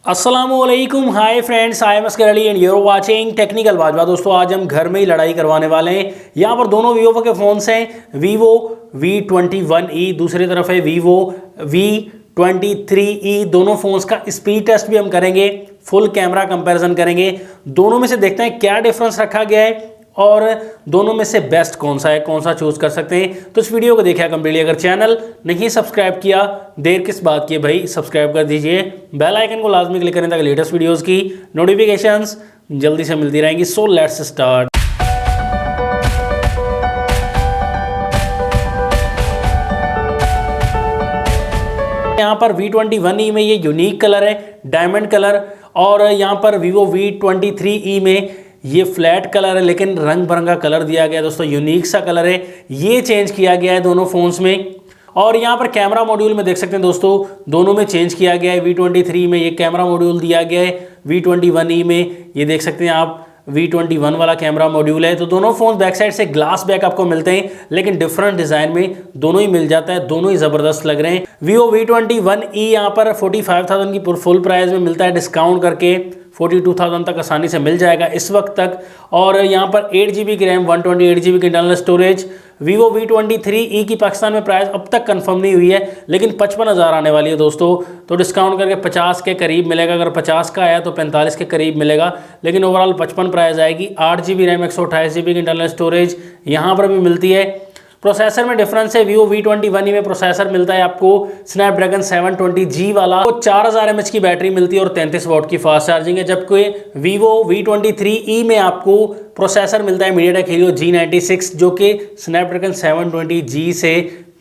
अस्सलामुअलैकुम, hi friends, I am Asghar and you're watching technical Bajwa. दोस्तों आज हम घर में ही लड़ाई करवाने वाले हैं। यहाँ पर दोनों वीवो के फ़ोन्स हैं, वीवो V21e, दूसरी तरफ है वीवो V23e। दोनों फ़ोन्स का स्पीड टेस्ट भी हम करेंगे, फुल कैमरा कंपैरिजन करेंगे। दोनों में से देखते हैं क्या डिफरेंस रखा गया है और दोनों में से बेस्ट कौन सा है, कौन सा चूज कर सकते हैं। तो इस वीडियो को देखिए कंप्लीटली। अगर चैनल नहीं सब्सक्राइब किया, देर किस बात की है भाई, सब्सक्राइब कर दीजिए। बेल आइकन को लाजमी क्लिक करें ताकि लेटेस्ट वीडियोस की नोटिफिकेशंस जल्दी से मिलती रहेंगी। So let's start. यहाँ पर V21e में ये यूनिक कलर है, डायमंड कलर, और यहाँ पर वीवो V23e में ये फ्लैट कलर है लेकिन रंग बिरंगा कलर दिया गया है दोस्तों, यूनिक सा कलर है। ये चेंज किया गया है दोनों फ़ोन्स में। और यहाँ पर कैमरा मॉड्यूल में देख सकते हैं दोस्तों, दोनों में चेंज किया गया है। V23 में ये कैमरा मॉड्यूल दिया गया है, V21e में ये देख सकते हैं आप V21 वाला कैमरा मॉड्यूल है। तो दोनों फ़ोन बैक साइड से ग्लास बैक आपको मिलते हैं लेकिन डिफरेंट डिज़ाइन में दोनों ही मिल जाता है, दोनों ही ज़बरदस्त लग रहे हैं। Vivo V21e यहाँ पर 45,000 की फुल प्राइस में मिलता है, डिस्काउंट करके 42,000 तक आसानी से मिल जाएगा इस वक्त तक। और यहाँ पर 8GB की रैम, 128GB की इंटरनल स्टोरेज। Vivo V23e की पाकिस्तान में प्राइस अब तक कंफर्म नहीं हुई है लेकिन 55,000 आने वाली है दोस्तों, तो डिस्काउंट करके 50 के करीब मिलेगा। अगर 50 का आया तो 45 के करीब मिलेगा, लेकिन ओवरऑल 55 प्राइस आएगी। 8GB रैम, 128GB की इंटरनल स्टोरेज यहाँ पर भी मिलती है। प्रोसेसर में डिफरेंस है, Vivo V21e में प्रोसेसर मिलता है आपको स्नैपड्रैगन 720G वाला, तो 4000 mAh की बैटरी मिलती है और 33 वाट की फास्ट चार्जिंग है। जबकि Vivo V23e में आपको प्रोसेसर मिलता है MediaTek Helio G96, जो कि स्नैपड्रैगन 720G से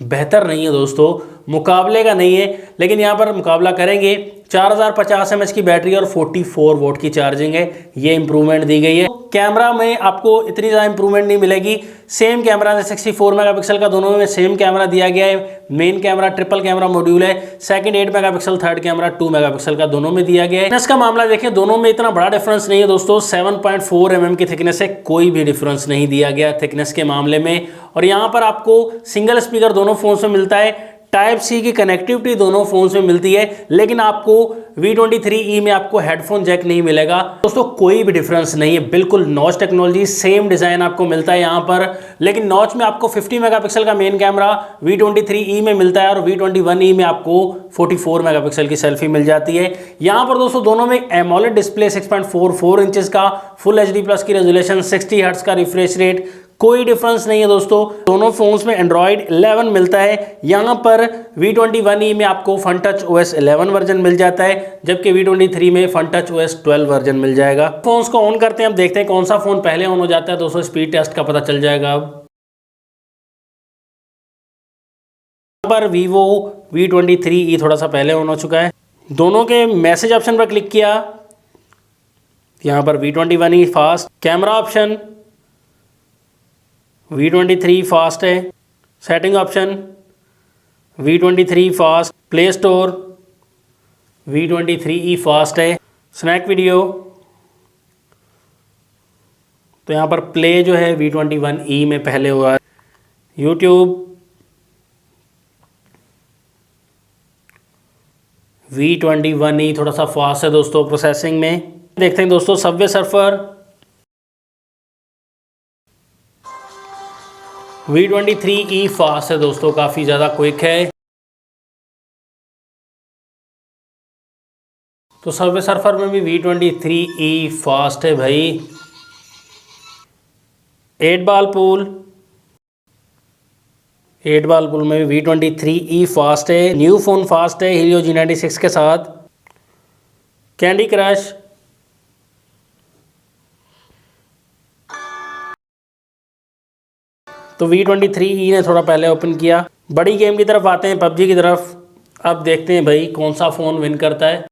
बेहतर नहीं है दोस्तों, मुकाबले का नहीं है, लेकिन यहाँ पर मुकाबला करेंगे। 4050 mAh की बैटरी और 44 वाट की चार्जिंग है, ये इंप्रूवमेंट दी गई है। कैमरा में आपको इतनी ज़्यादा इंप्रूवमेंट नहीं मिलेगी, सेम कैमरा है, 64 मेगापिक्सल का दोनों में सेम कैमरा दिया गया है। Main camera triple camera module है, second 8 megapixel, third camera 2 megapixel का दोनों में दिया गया है। थिकनेस का मामला देखें, दोनों में इतना बड़ा डिफरेंस नहीं है दोस्तों, 7.4 mm की थिकनेस है, कोई भी डिफरेंस नहीं दिया गया थिकनेस के मामले में। और यहाँ पर आपको सिंगल स्पीकर दोनों फोन में मिलता है, टाइप सी की कनेक्टिविटी दोनों फोन्स में मिलती है, लेकिन आपको V23e में आपको हेडफोन जैक नहीं मिलेगा दोस्तों, कोई भी डिफरेंस नहीं है, बिल्कुल नॉच टेक्नोलॉजी, सेम डिजाइन आपको मिलता है यहाँ पर। लेकिन नॉच में आपको 50 मेगापिक्सल का मेन कैमरा V23e में मिलता है और V21e में आपको 44 मेगापिक्सल की सेल्फी मिल जाती है। यहाँ पर दोस्तों दोनों में एमोलेड डिस्प्ले 6.44 इंचेस का, फुल HD+ की रेजोल्यूशन, 60 हर्ट्ज का रिफ्रेश रेट, कोई डिफरेंस नहीं है दोस्तों। दोनों फोन्स में एंड्रॉइड 11 मिलता है। यहाँ पर V21e में आपको FunTouch OS 11 वर्जन मिल जाता है, जबकि V23 में FunTouch OS 12 वर्जन मिल जाएगा। फोन्स को ऑन करते हैं, अब देखते हैं कौन सा फोन पहले ऑन हो जाता है दोस्तों, स्पीड टेस्ट का पता चल जाएगा। अब यहाँ पर Vivo V23e थोड़ा सा पहले ऑन हो चुका है। दोनों के मैसेज ऑप्शन पर क्लिक किया, यहाँ पर V21e fast, camera option V23 fast है, setting option V23 fast, play store V23e fast है, स्नैक वीडियो, तो यहाँ पर प्ले जो है V21e में पहले हुआ है। यूट्यूब V21e थोड़ा सा फास्ट है दोस्तों प्रोसेसिंग में। देखते हैं दोस्तों सबवे सर्फर V23e फास्ट है दोस्तों, काफ़ी ज़्यादा क्विक है। तो सबवे सर्फर में भी V23e फास्ट है भाई। 8 बॉल पूल में भी V23e फास्ट है। न्यू फोन फास्ट है Helio G96 के साथ। कैंडी क्रश, तो V23e ने थोड़ा पहले ओपन किया। बड़ी गेम की तरफ आते हैं, PUBG की तरफ। अब देखते हैं भाई कौन सा फ़ोन विन करता है।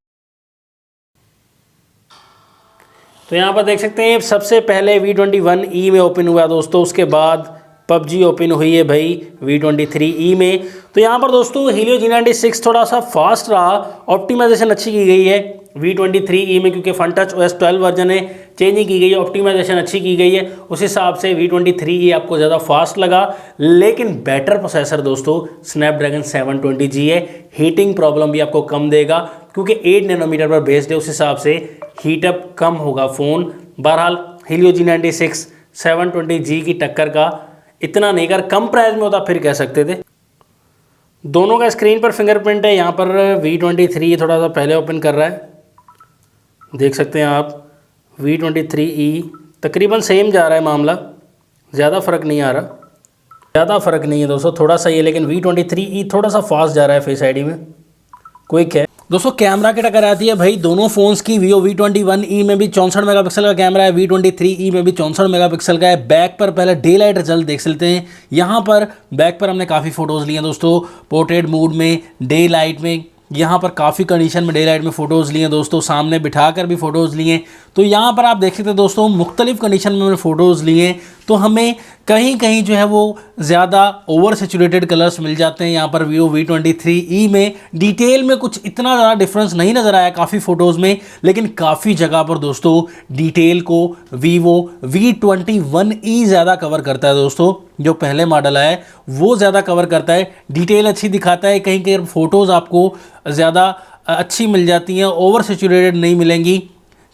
तो यहाँ पर देख सकते हैं सबसे पहले V21e में ओपन हुआ दोस्तों, उसके बाद PUBG ओपन हुई है भाई V23e में। तो यहाँ पर दोस्तों Helio G96 थोड़ा सा फास्ट रहा, ऑप्टिमाइजेशन अच्छी की गई है V23e में, क्योंकि FunTouch OS 12 वर्जन है, चेंज नहीं की गई है, ऑप्टिमाइजेशन अच्छी की गई है, उस हिसाब से V23e आपको ज़्यादा फास्ट लगा। लेकिन बेटर प्रोसेसर दोस्तों स्नैपड्रैगन 720G है, हीटिंग प्रॉब्लम भी आपको कम देगा क्योंकि 8 नैनोमीटर पर बेस्ड है, उस हिसाब से हीटअप कम होगा फ़ोन। बहरहाल Helio G96 720G की टक्कर का इतना नहीं, अगर कम प्राइस में होता फिर कह सकते थे। दोनों का स्क्रीन पर फिंगरप्रिंट है। यहाँ पर V23 थोड़ा सा पहले ओपन कर रहा है, देख सकते हैं आप। V23e तकरीबन सेम जा रहा है मामला, ज़्यादा फ़र्क नहीं आ रहा, ज़्यादा फ़र्क नहीं है दोस्तों, थोड़ा सा ही है, लेकिन V23e थोड़ा सा फास्ट जा रहा है, फेस आईडी में क्विक है। दोस्तों कैमरा की टक्कर आती है भाई दोनों फ़ोन्स की। Vivo V21e में भी 64 मेगापिक्सल का कैमरा है, V23e में भी 64 मेगापिक्सल का है। बैक पर पहले डे लाइट रिजल्ट देख लेते हैं। यहाँ पर बैक पर हमने काफ़ी फ़ोटोज़ लिए हैं दोस्तों, पोर्ट्रेट मोड में, डे लाइट में, यहाँ पर काफ़ी कंडीशन में डे लाइट में फ़ोटोज़ लिए दोस्तों, सामने बिठा कर भी फ़ोटोज़ लिए। तो यहाँ पर आप देख सकते हैं दोस्तों मुख्तलिफ़ कंडीशन में मैंने फ़ोटोज़ लिए, तो हमें कहीं कहीं जो है वो ज़्यादा ओवर सेचुरेटेड कलर्स मिल जाते हैं। यहाँ पर Vivo V23e में डिटेल में कुछ इतना ज़्यादा डिफरेंस नहीं नज़र आया काफ़ी फ़ोटोज़ में, लेकिन काफ़ी जगह पर दोस्तों डिटेल को Vivo V21e ज़्यादा कवर करता है दोस्तों। जो पहले मॉडल है वो ज़्यादा कवर करता है, डिटेल अच्छी दिखाता है, कहीं कहीं फ़ोटोज़ आपको ज़्यादा अच्छी मिल जाती हैं, ओवर सेचुरेटेड नहीं मिलेंगी।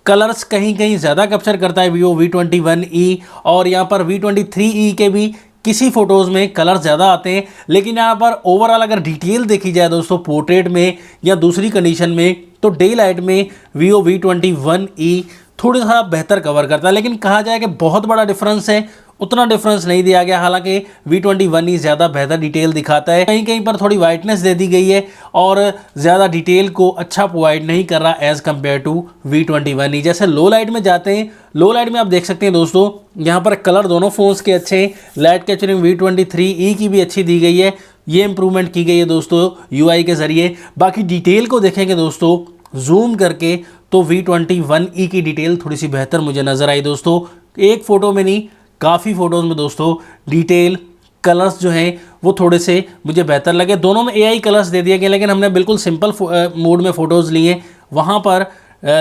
कलर्स कहीं कहीं ज़्यादा कैप्चर करता है Vivo V21e, और यहाँ पर V23e के भी किसी फ़ोटोज़ में कलर ज़्यादा आते हैं, लेकिन यहाँ पर ओवरऑल अगर डिटेल देखी जाए दोस्तों पोर्ट्रेट में या दूसरी कंडीशन में, तो डे लाइट में Vivo V21e थोड़ा सा बेहतर कवर करता है। लेकिन कहा जाए कि बहुत बड़ा डिफरेंस है, उतना डिफरेंस नहीं दिया गया। हालांकि V21e ज़्यादा बेहतर डिटेल दिखाता है, कहीं कहीं पर थोड़ी वाइटनेस दे दी गई है और ज़्यादा डिटेल को अच्छा प्रोवाइड नहीं कर रहा एज़ कम्पेयर टू V21e। जैसे लो लाइट में जाते हैं, लो लाइट में आप देख सकते हैं दोस्तों यहाँ पर कलर दोनों फ़ोन्स के अच्छे हैं, लाइट कैप्चरिंग V23e की भी अच्छी दी गई है, ये इंप्रूवमेंट की गई है दोस्तों UI के ज़रिए। बाकी डिटेल को देखेंगे दोस्तों जूम करके तो V21e की डिटेल थोड़ी सी बेहतर मुझे नज़र आई दोस्तों, एक फ़ोटो में नहीं काफ़ी फ़ोटोज़ में दोस्तों डिटेल कलर्स जो हैं वो थोड़े से मुझे बेहतर लगे। दोनों में AI कलर्स दे दिए गए, लेकिन हमने बिल्कुल सिंपल मोड में फ़ोटोज़ लिए, वहाँ पर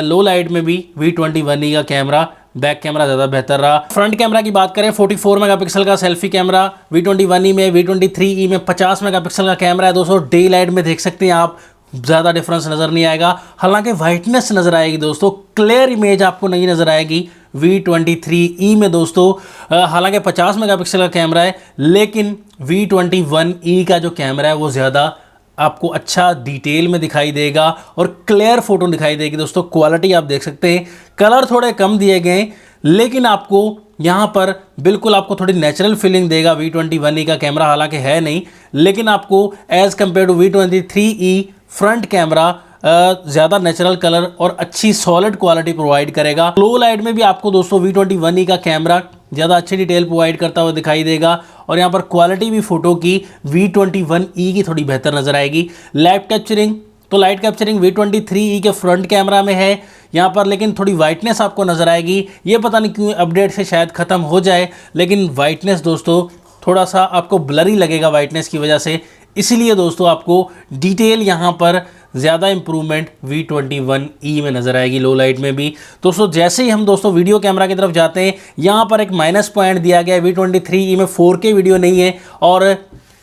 लो लाइट में भी V21e का कैमरा बैक कैमरा ज़्यादा बेहतर रहा। फ्रंट कैमरा की बात करें 44 मेगापिक्सल का सेल्फी कैमरा V21e में, V23e में 50 मेगापिक्सल का कैमरा है दोस्तों। डे लाइट में देख सकते हैं आप ज़्यादा डिफरेंस नज़र नहीं आएगा, हालांकि वाइटनेस नज़र आएगी दोस्तों, क्लियर इमेज आपको नहीं नज़र आएगी V23e में दोस्तों। हालांकि 50 मेगापिक्सल का कैमरा है, लेकिन V21e का जो कैमरा है वो ज़्यादा आपको अच्छा डिटेल में दिखाई देगा और क्लियर फोटो दिखाई देगी दोस्तों। क्वालिटी आप देख सकते हैं, कलर थोड़े कम दिए गए, लेकिन आपको यहाँ पर बिल्कुल आपको थोड़ी नेचुरल फीलिंग देगा V21e का कैमरा, हालांकि है नहीं, लेकिन आपको as compare to V23e front camera ज़्यादा नेचुरल कलर और अच्छी सॉलिड क्वालिटी प्रोवाइड करेगा। लो लाइट में भी आपको दोस्तों V21e का कैमरा ज़्यादा अच्छी डिटेल प्रोवाइड करता हुआ दिखाई देगा, और यहाँ पर क्वालिटी भी फ़ोटो की V21e की थोड़ी बेहतर नज़र आएगी। लाइट कैप्चरिंग तो लाइट कैप्चरिंग V23e के फ्रंट कैमरा में है यहाँ पर, लेकिन थोड़ी वाइटनेस आपको नज़र आएगी। ये पता नहीं क्यों अपडेट से शायद ख़त्म हो जाए, लेकिन वाइटनेस दोस्तों थोड़ा सा आपको ब्लरी लगेगा वाइटनेस की वजह से, इसलिए दोस्तों आपको डिटेल यहाँ पर ज़्यादा इंप्रूवमेंट V21e में नज़र आएगी लो लाइट में भी। दोस्तों जैसे ही हम दोस्तों वीडियो कैमरा की तरफ जाते हैं, यहाँ पर एक माइनस पॉइंट दिया गया है, V23e में 4K वीडियो नहीं है, और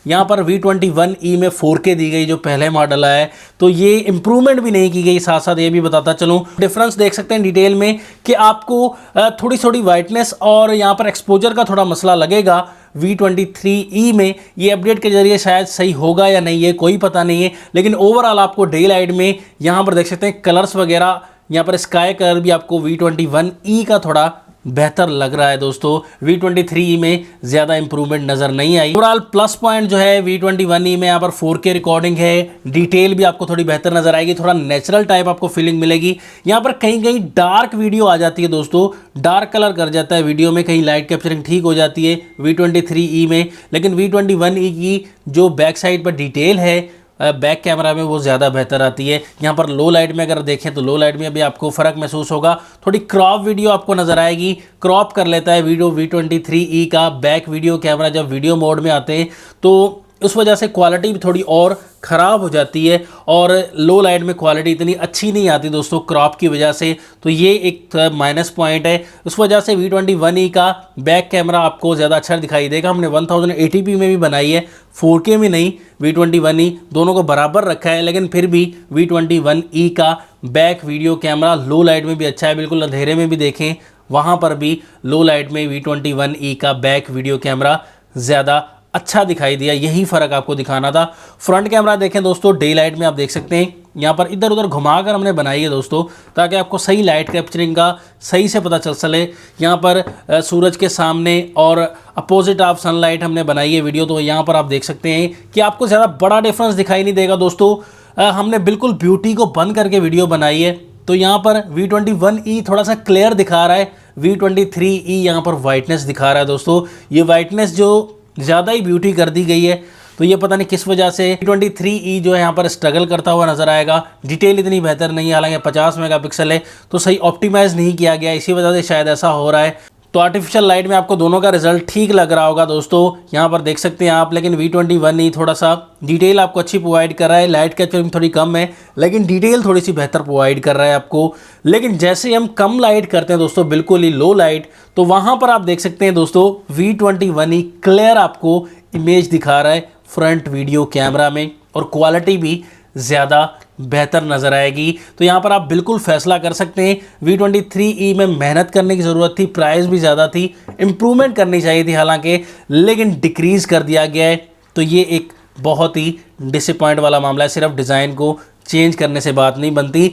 यहाँ पर V21e में 4K दी गई जो पहले मॉडल है, तो ये इंप्रूवमेंट भी नहीं की गई। साथ साथ ये भी बताता चलूँ, डिफरेंस देख सकते हैं डिटेल में कि आपको थोड़ी थोड़ी वाइटनेस और यहाँ पर एक्सपोजर का थोड़ा मसला लगेगा V23e में। ये अपडेट के जरिए शायद सही होगा या नहीं ये कोई पता नहीं है, लेकिन ओवरऑल आपको डे लाइट में यहाँ पर देख सकते हैं कलर्स वगैरह, यहाँ पर स्काई कलर भी आपको V21e का थोड़ा बेहतर लग रहा है दोस्तों। V23e में ज़्यादा इंप्रूवमेंट नज़र नहीं आई। ओवरऑल प्लस पॉइंट जो है V21e में यहाँ पर 4K रिकॉर्डिंग है, डिटेल भी आपको थोड़ी बेहतर नज़र आएगी, थोड़ा नेचुरल टाइप आपको फीलिंग मिलेगी। यहाँ पर कहीं कहीं डार्क वीडियो आ जाती है दोस्तों, डार्क कलर कर जाता है वीडियो में, कहीं लाइट कैप्चरिंग ठीक हो जाती है V23e में, लेकिन V21e की जो बैक साइड पर डिटेल है बैक कैमरा में वो ज़्यादा बेहतर आती है। यहाँ पर लो लाइट में अगर देखें तो लो लाइट में भी आपको फ़र्क महसूस होगा, थोड़ी क्रॉप वीडियो आपको नज़र आएगी, क्रॉप कर लेता है वीडियो V23e का बैक वीडियो कैमरा जब वीडियो मोड में आते हैं, तो उस वजह से क्वालिटी भी थोड़ी और ख़राब हो जाती है और लो लाइट में क्वालिटी इतनी अच्छी नहीं आती दोस्तों क्रॉप की वजह से। तो ये एक माइनस पॉइंट है। उस वजह से V21e का बैक कैमरा आपको ज़्यादा अच्छा दिखाई देगा। हमने 1080p में भी बनाई है, 4K में नहीं। V21e दोनों को बराबर रखा है, लेकिन फिर भी V21e का बैक वीडियो कैमरा लो लाइट में भी अच्छा है। बिल्कुल अंधेरे में भी देखें वहाँ पर भी लो लाइट में V21e का बैक वीडियो कैमरा ज़्यादा अच्छा दिखाई दिया। यही फ़र्क आपको दिखाना था। फ्रंट कैमरा देखें दोस्तों, डे लाइट में आप देख सकते हैं यहाँ पर इधर उधर घुमाकर हमने बनाई है दोस्तों, ताकि आपको सही लाइट कैप्चरिंग का सही से पता चल सके। यहाँ पर सूरज के सामने और अपोजिट ऑफ सनलाइट हमने बनाई है वीडियो, तो यहाँ पर आप देख सकते हैं कि आपको ज़्यादा बड़ा डिफरेंस दिखाई नहीं देगा दोस्तों। हमने बिल्कुल ब्यूटी को बंद करके वीडियो बनाई है, तो यहाँ पर V21e थोड़ा सा क्लियर दिखा रहा है, V23e यहाँ पर वाइटनेस दिखा रहा है दोस्तों। ये वाइटनेस जो ज़्यादा ही ब्यूटी कर दी गई है, तो ये पता नहीं किस वजह से V23e जो है यहाँ पर स्ट्रगल करता हुआ नज़र आएगा। डिटेल इतनी बेहतर नहीं है, हालांकि 50 मेगापिक्सल है, तो सही ऑप्टिमाइज़ नहीं किया गया, इसी वजह से शायद ऐसा हो रहा है। तो आर्टिफिशियल लाइट में आपको दोनों का रिजल्ट ठीक लग रहा होगा दोस्तों, यहाँ पर देख सकते हैं आप। लेकिन V21e थोड़ा सा डिटेल आपको अच्छी प्रोवाइड कर रहा है, लाइट कैप्चरिंग थोड़ी कम है, लेकिन डिटेल थोड़ी सी बेहतर प्रोवाइड कर रहा है आपको। लेकिन जैसे हम कम लाइट करते हैं दोस्तों, बिल्कुल ही लो लाइट, तो वहाँ पर आप देख सकते हैं दोस्तों V21e क्लियर आपको इमेज दिखा रहा है फ्रंट वीडियो कैमरा में, और क्वालिटी भी ज़्यादा बेहतर नज़र आएगी। तो यहाँ पर आप बिल्कुल फैसला कर सकते हैं। V23e में मेहनत करने की ज़रूरत थी, प्राइस भी ज़्यादा थी, इम्प्रूवमेंट करनी चाहिए थी हालांकि, लेकिन डिक्रीज़ कर दिया गया है। तो ये एक बहुत ही डिसअपॉइंट वाला मामला है, सिर्फ डिज़ाइन को चेंज करने से बात नहीं बनती।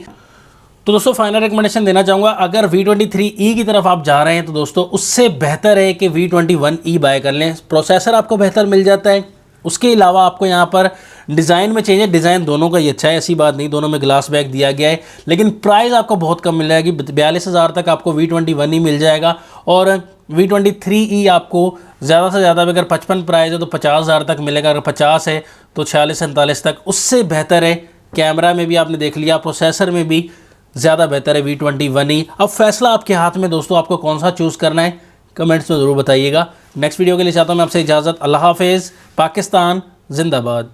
तो दोस्तों फाइनल रिकमेंडेशन देना चाहूँगा, अगर V23e की तरफ आप जा रहे हैं तो दोस्तों उससे बेहतर है कि V21e बाय कर लें। प्रोसेसर आपको बेहतर मिल जाता है, उसके अलावा आपको यहाँ पर डिज़ाइन में चेंज है, डिज़ाइन दोनों का ही अच्छा है, ऐसी बात नहीं, दोनों में ग्लास बैक दिया गया है, लेकिन प्राइस आपको बहुत कम मिल जाएगी। 42,000 तक आपको V21e मिल जाएगा, और V23e आपको ज़्यादा से ज़्यादा अगर 55 प्राइस है तो 50,000 तक मिलेगा, अगर 50 है तो 46-47 तक। उससे बेहतर है, कैमरा में भी आपने देख लिया, प्रोसेसर में भी ज़्यादा बेहतर है V21e। अब फैसला आपके हाथ में दोस्तों, आपको कौन सा चूज़ करना है कमेंट्स में ज़रूर बताइएगा। नेक्स्ट वीडियो के लिए चाहता हूँ मैं आपसे इजाज़त। अल्लाह हाफिज़। पाकिस्तान जिंदाबाद।